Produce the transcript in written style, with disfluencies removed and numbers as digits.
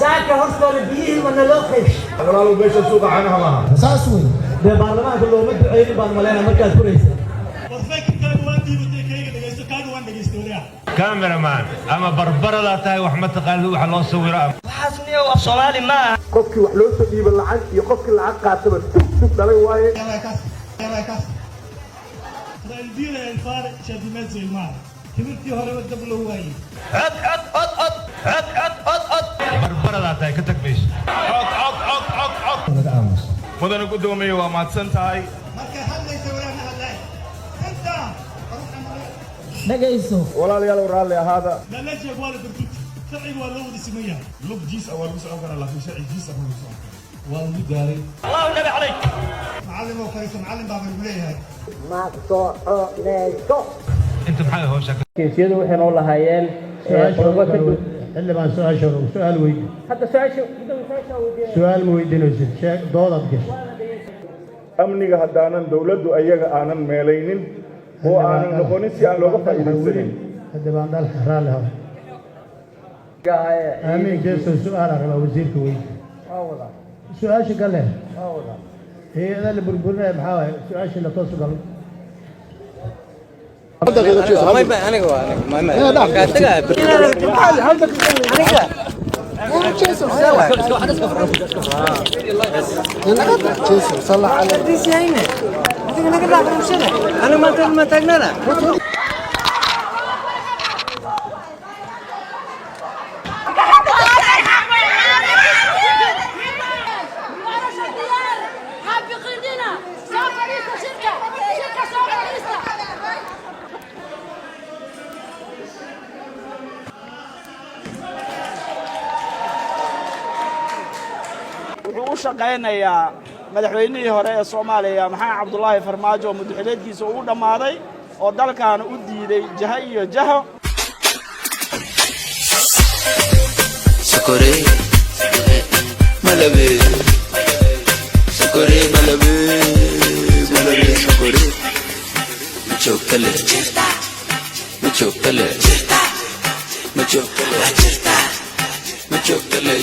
ساكا هرسل بيه من لوخش أقرأ بيش السوق عنها معها أساسوي ده برلمان كله مد عين بالملانا مركز كريسة كاميرا مان أما بربرة لا تاي وحمد تقال وح الله صورة حسني وصومالي ما قفكي wax loo soo dhiibay lacag iyo qofkii lacag qaataba tug dhalay waaye الديره الفارق شادي مزي المال كبرتي هore wadab loo waayay بربرة لا تاي كتك بيش مدن قدومي وما تسنتهاي marka hadlaysa walaana hadlay inta نجيسو walaalayaal raalli ahaada la jeeb wala durtut sharciga waa loo wada simeeyaa lug jiis awal u socon kara laakiin sharci jiis ama u socon waa u gaaray الله النبي عليك معلم oo faysan macallin baa leeyahay ما صعليكو أنت بحاجة هو شكل كيسيadu waxay noo lahaayeen xilli baan su'aal weydiin hadda su'aal ma weydiinaysid sheeg doodaad gashay amniga haddaanan dawladdu ayaga aanan meelaynin oo aanan noqonin si aan looga faa'iidaysanin hadda baan dal raalli haw aamin jeeso su'aal araba wasiirka weydi su'aasha gale هي اللي بربرنا بحاول سؤال اللي توصل ما يبان انا ما قاعد تقعد عندك صلى على دي هنا انا ما تقنعنا wuxuu u shaqaynayaa madaxweynihii hore ee Soomaaliya Maxamed Cabdullaahi Farmaajo mudxuleedkiisa uu dhamaaday oo dalkan u diiday jaha iyo jaho Sakore malabe Sakore malabe Sakore Chokale Chokale Chokale Chokale